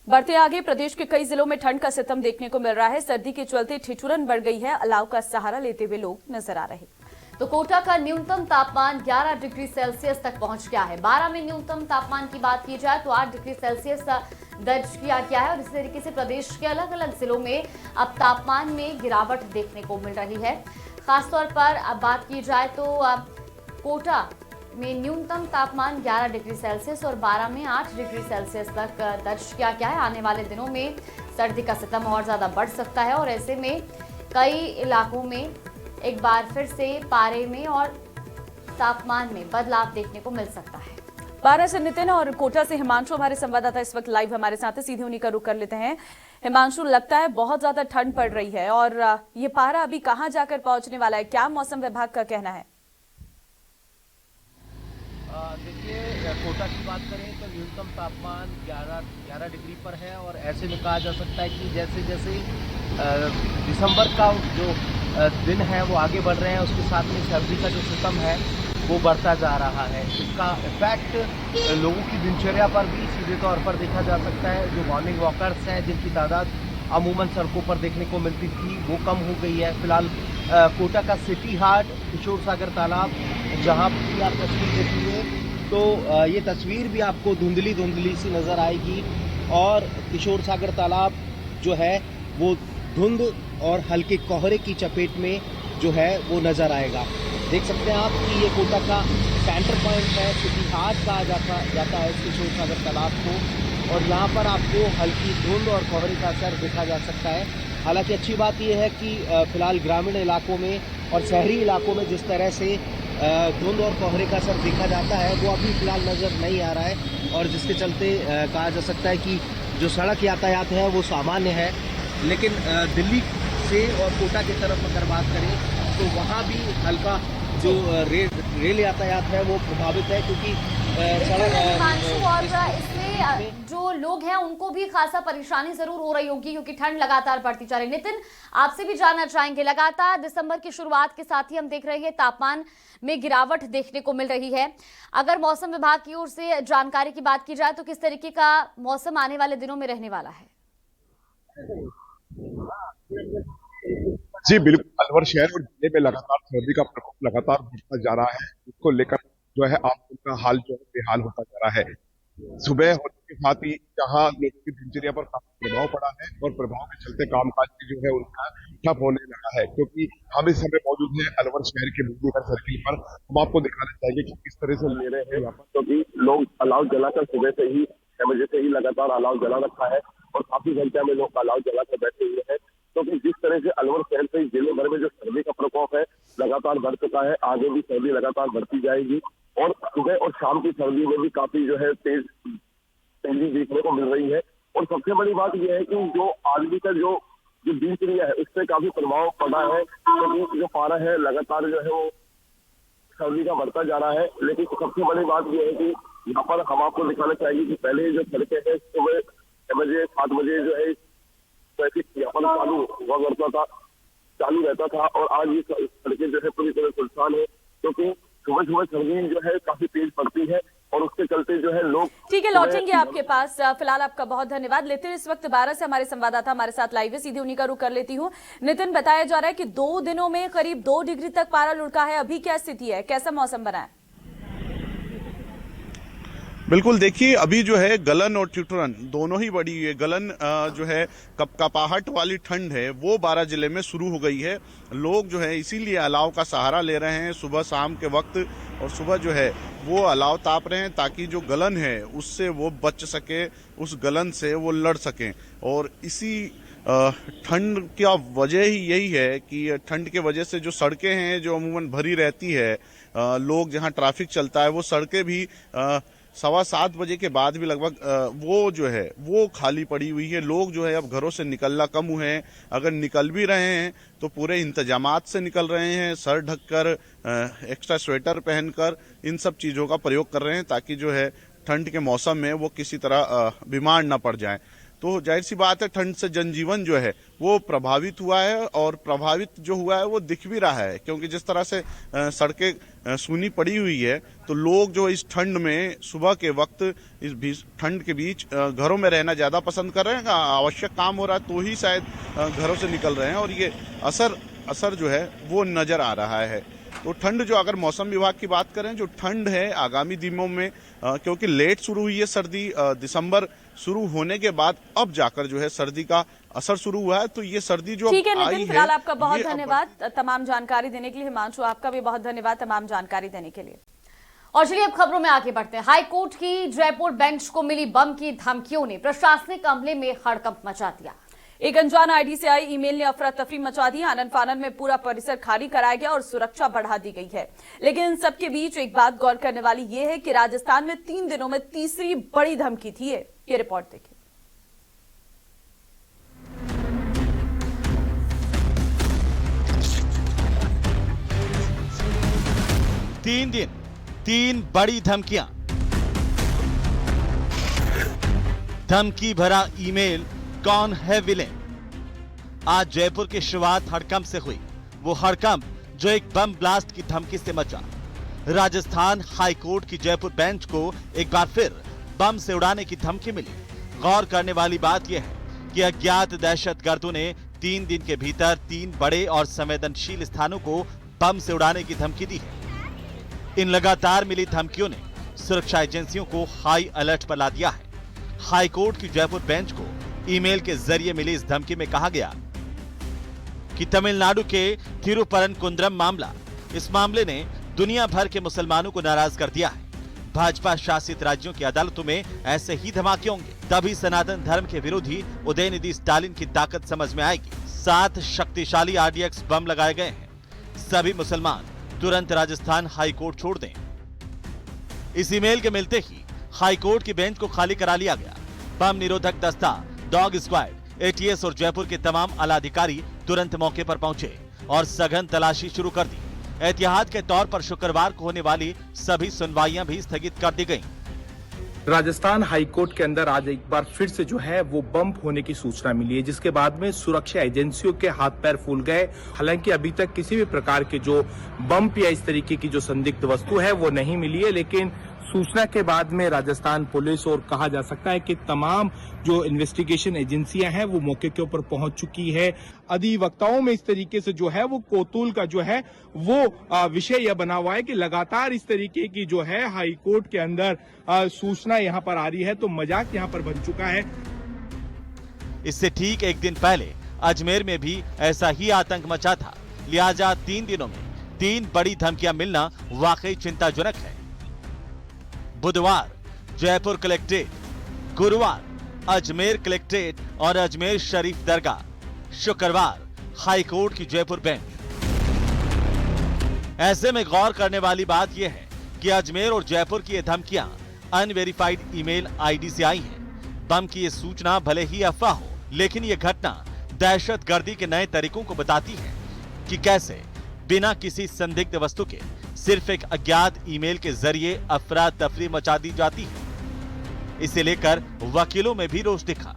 बढ़ते आगे, प्रदेश के कई जिलों में ठंड का सितम देखने को मिल रहा है। सर्दी के चलते ठिठुरन बढ़ गई है। अलाव का सहारा लेते हुए लोग नजर आ रहे हैं। तो कोटा का न्यूनतम तापमान 11 डिग्री सेल्सियस तक पहुंच गया है। 12 में न्यूनतम तापमान की बात की जाए तो 8 डिग्री सेल्सियस दर्ज किया गया है और इसी तरीके से प्रदेश के अलग अलग जिलों में अब तापमान में गिरावट देखने को मिल रही है। खासतौर पर अब बात की जाए तो कोटा में न्यूनतम तापमान 11 डिग्री सेल्सियस और 12 में 8 डिग्री सेल्सियस तक दर्ज किया गया है। आने वाले दिनों में सर्दी का सितम और ज्यादा बढ़ सकता है और ऐसे में कई इलाकों में एक बार फिर से पारे में और तापमान में बदलाव देखने को मिल सकता है। बारह से नितिन और कोटा से हिमांशु हमारे संवाददाता इस वक्त लाइव हमारे साथ है। सीधे उन्हीं का रुख कर लेते हैं। हिमांशु, लगता है बहुत ज्यादा ठंड पड़ रही है और ये पारा अभी कहां जाकर पहुंचने वाला है, क्या मौसम विभाग का कहना है? देखिए, कोटा की बात करें तो न्यूनतम तापमान 11 डिग्री पर है और ऐसे में कहा जा सकता है कि जैसे जैसे दिसंबर का जो दिन है वो आगे बढ़ रहे हैं, उसके साथ में सर्दी का जो सितम है वो बढ़ता जा रहा है। इसका इफेक्ट लोगों की दिनचर्या पर भी सीधे तौर पर देखा जा सकता है। जो मॉर्निंग वॉकर्स हैं जिनकी तादाद अमूमन सड़कों पर देखने को मिलती थी वो कम हो गई है। फिलहाल कोटा का सिटी हाट, किशोर सागर तालाब, जहाँ भी आप तस्वीर देखेंगे तो ये तस्वीर भी आपको धुंधली धुंधली सी नज़र आएगी और किशोर सागर तालाब जो है वो धुंध और हल्के कोहरे की चपेट में जो है वो नज़र आएगा। देख सकते हैं आप कि ये कोटा का सेंटर पॉइंट है। सिटी हाट कहा जाता है किशोर सागर तालाब को और यहाँ पर आपको हल्की धुंध और कोहरे का असर देखा जा सकता है। हालांकि अच्छी बात यह है कि फिलहाल ग्रामीण इलाकों में और शहरी इलाकों में जिस तरह से धुंध और कोहरे का असर देखा जाता है वो अभी फिलहाल नज़र नहीं आ रहा है और जिसके चलते कहा जा सकता है कि जो सड़क यातायात है वो सामान्य है। लेकिन दिल्ली से और कोटा की तरफ अगर बात करें तो वहाँ भी हल्का जो रेल यातायात है वो प्रभावित है क्योंकि और इसमें जो लोग हैं उनको भी खासा परेशानी जरूर हो रही होगी क्योंकि ठंड लगातार बढ़ती जा रही है। नितिन, आपसे भी जानना चाहेंगे, लगातार दिसंबर की शुरुआत के साथ ही हम देख रहे हैं तापमान में गिरावट देखने को मिल रही है। अगर मौसम विभाग की ओर से जानकारी की बात की जाए तो किस तरीके का मौसम आने वाले दिनों में रहने वाला है? जी बिल्कुल, अलवर शहर और जिले में लगातार सर्दी का प्रकोप लगातार बढ़ता जा रहा है। इसको लेकर जो है आम का हाल जो है बेहाल होता जा रहा है। सुबह होने के साथ ही जहां लोगों की दिनचर्या पर काफी प्रभाव पड़ा है और प्रभाव के चलते कामकाज भी जो है उनका ठप होने लगा है क्योंकि हम इस समय मौजूद है अलवर शहर के बिजली सर्किल पर। हम आपको दिखाना चाहेंगे कि किस तरह से ले रहे हैं यहाँ पर, क्योंकि लोग अलाव जलाकर सुबह से ही 6 बजे से ही लगातार अलाव जला रखा है और काफी संख्या में लोग अलाव जलाकर बैठे हुए हैं क्योंकि जिस तरह से अलवर शहर से जिले भर में जो सर्दी का प्रकोप है लगातार बढ़ चुका है। आगे भी सर्दी लगातार बढ़ती जाएगी और सुबह और शाम की सर्दी में भी काफी जो है तेजी देखने को मिल रही है। और सबसे बड़ी बात यह है कि जो आदमी का जो दिनचर्या है उससे काफी प्रभाव पड़ा है क्योंकि जो पारा है लगातार जो है वो सर्दी का बढ़ता जा रहा है। लेकिन सबसे बड़ी बात यह है कि यहाँ पर हम आपको दिखाना चाहिए कि पहले जो सड़कें हैं सुबह 6 बजे 7 बजे जो है ट्रैफिक यहाँ पर चालू रहता था और आज ये सड़कें जो है पूरी तरह सुनसान है क्योंकि सुबह सुबह सर्दी जो है काफी तेज पड़ती है और उसके चलते जो है लोग। ठीक है, लौटेंगे आपके पास। फिलहाल आपका बहुत धन्यवाद। लेते इस वक्त 12 से हमारे संवाददाता हमारे साथ लाइव है, सीधे उन्हीं का रुख कर लेती हूँ। नितिन, बताया जा रहा है कि 2 दिनों में करीब 2 डिग्री तक पारा लुढ़का है। अभी क्या स्थिति है, कैसा मौसम बना है? बिल्कुल, देखिए अभी जो है गलन और ठिठुरन दोनों ही बढ़ी हुई है। गलन जो है कपकपाहट वाली ठंड है वो 12 जिले में शुरू हो गई है। लोग जो है इसीलिए अलाव का सहारा ले रहे हैं सुबह शाम के वक्त और सुबह जो है वो अलाव ताप रहे हैं ताकि जो गलन है उससे वो बच सके, उस गलन से वो लड़ सकें। और इसी ठंड का वजह ही यही है कि ठंड के वजह से जो सड़कें हैं जो अमूमन भरी रहती है, लोग जहाँ ट्रैफिक चलता है वो सड़कें भी 7:15 बजे के बाद भी लगभग वो जो है वो खाली पड़ी हुई है। लोग जो है अब घरों से निकलना कम हुए हैं। अगर निकल भी रहे हैं तो पूरे इंतजामात से निकल रहे हैं, सर ढककर, एक्स्ट्रा स्वेटर पहनकर, इन सब चीज़ों का प्रयोग कर रहे हैं ताकि जो है ठंड के मौसम में वो किसी तरह बीमार ना पड़ जाएं। तो जाहिर सी बात है ठंड से जनजीवन जो है वो प्रभावित हुआ है, और प्रभावित जो हुआ है वो दिख भी रहा है, क्योंकि जिस तरह से सड़कें सूनी पड़ी हुई है, तो लोग जो इस ठंड में सुबह के वक्त इस ठंड के बीच घरों में रहना ज़्यादा पसंद कर रहे हैं। आवश्यक काम हो रहा है तो ही शायद घरों से निकल रहे हैं, और ये असर जो है वो नज़र आ रहा है। तो ठंड जो, अगर मौसम विभाग की बात करें, जो ठंड है आगामी दिनों में, क्योंकि लेट शुरू हुई है सर्दी, दिसंबर शुरू होने के बाद अब जाकर जो है सर्दी का असर शुरू हुआ है, तो ये सर्दी जो ठीक है आई नितिन, है, फिलहाल आपका बहुत ये अब धन्यवाद तमाम जानकारी देने के लिए। हिमांशु, आपका भी बहुत धन्यवाद तमाम जानकारी देने के लिए। और चलिए अब खबरों में आगे बढ़ते हैं। हाईकोर्ट की जयपुर बेंच को मिली बम की धमकियों ने प्रशासनिक अमले में हड़कंप मचा दिया। एक अनजान आईडी से आई ईमेल ने अफरा तफरी मचा दी। आनन फानन में पूरा परिसर खाली कराया गया और सुरक्षा बढ़ा दी गई है। लेकिन इन सबके बीच एक बात गौर करने वाली यह है कि राजस्थान में 3 दिनों में तीसरी बड़ी धमकी थी। ये रिपोर्ट देखिए। 3 दिन 3 बड़ी धमकियां। धमकी भरा ईमेल, कौन है विलेन? आज जयपुर की शुरुआत हड़कंप से हुई, वो हड़कंप जो एक बम ब्लास्ट की धमकी से मचा। राजस्थान हाईकोर्ट की जयपुर बेंच को एक बार फिर बम से उड़ाने की धमकी मिली। गौर करने वाली बात यह है कि अज्ञात दहशतगर्दों ने 3 दिन के भीतर 3 बड़े और संवेदनशील स्थानों को बम से उड़ाने की धमकी दी है। इन लगातार मिली धमकियों ने सुरक्षा एजेंसियों को हाई अलर्ट पर ला दिया है। हाईकोर्ट की जयपुर बेंच को ईमेल के जरिए मिली इस धमकी में कहा गया कि तमिलनाडु के थिरुपरनकुंद्रम मामला, इस मामले ने दुनिया भर के मुसलमानों को नाराज कर दिया है। भाजपा शासित राज्यों की अदालतों में ऐसे ही धमाके होंगे, तभी सनातन धर्म के विरोधी उदयनिधि स्टालिन की ताकत समझ में आएगी। 7 शक्तिशाली RDX बम लगाए गए हैं। सभी मुसलमान तुरंत राजस्थान हाईकोर्ट छोड़ दें। इस ईमेल के मिलते ही हाईकोर्ट की बेंच को खाली करा लिया गया। बम निरोधक दस्ता, डॉग स्क्वाड, ATS और जयपुर के तमाम आला अधिकारी तुरंत मौके पर पहुंचे और सघन तलाशी शुरू कर दी। एहतियात के तौर पर शुक्रवार को होने वाली सभी सुनवाइयां भी स्थगित कर दी गईं। राजस्थान हाईकोर्ट के अंदर आज एक बार फिर से जो है वो बम होने की सूचना मिली है, जिसके बाद में सुरक्षा एजेंसियों के हाथ पैर फूल गए। हालांकि अभी तक किसी भी प्रकार के जो बम या इस तरीके की जो संदिग्ध वस्तु है वो नहीं मिली है, लेकिन सूचना के बाद में राजस्थान पुलिस और कहा जा सकता है कि तमाम जो इन्वेस्टिगेशन एजेंसियां हैं वो मौके के ऊपर पहुंच चुकी है। अधिवक्ताओं में इस तरीके से जो है वो कौतूहल का जो है वो विषय यह बना हुआ है कि लगातार इस तरीके की जो है हाईकोर्ट के अंदर सूचना यहां पर आ रही है, तो मजाक यहां पर बन चुका है। इससे ठीक एक दिन पहले अजमेर में भी ऐसा ही आतंक मचा था। लिहाजा 3 दिनों में 3 बड़ी धमकियां मिलना वाकई चिंताजनक है। बुधवार जयपुर कलेक्ट्रेट, गुरुवार अजमेर कलेक्ट्रेट और अजमेर शरीफ दरगाह, शुक्रवार हाईकोर्ट की जयपुर बेंच। ऐसे में गौर करने वाली बात यह है कि अजमेर और जयपुर की ये धमकियां अनवेरिफाइड ईमेल आईडी से आई हैं। बम की ये सूचना भले ही अफवाह हो, लेकिन ये घटना दहशतगर्दी के नए तरीकों को बताती है कि कैसे बिना किसी संदिग्ध वस्तु के सिर्फ एक अज्ञात ईमेल के जरिए अफरा तफरी मचा दी जाती है। इसे लेकर वकीलों में भी रोष दिखा।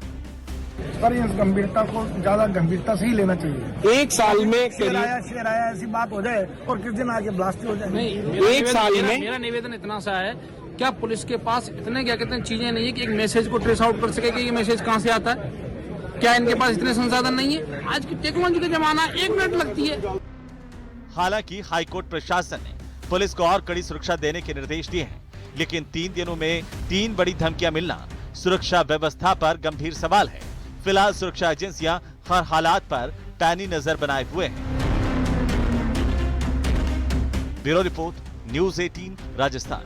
पर इस गंभीरता को ज्यादा गंभीरता से ही लेना चाहिए। 1 साल में शेर आया ऐसी बात हो जाए और किस दिन आगे ब्लास्ट हो जाए। एक साल में मेरा निवेदन इतना सा है, क्या पुलिस के पास इतने क्या कहते हैं चीजें नहीं है कि एक मैसेज को ट्रेस आउट कर सके कि ये मैसेज कहां से आता है? क्या इनके पास इतने संसाधन नहीं है? आज की टेक्नोलॉजी का जमाना, 1 मिनट लगती है। हालांकि हाईकोर्ट प्रशासन ने पुलिस को और कड़ी सुरक्षा देने के निर्देश दिए हैं, लेकिन 3 दिनों में 3 बड़ी धमकियां मिलना सुरक्षा व्यवस्था पर गंभीर सवाल है। फिलहाल सुरक्षा एजेंसियां हर हालात पर पैनी नजर बनाए हुए हैं। Bureau report, news 18 Rajasthan.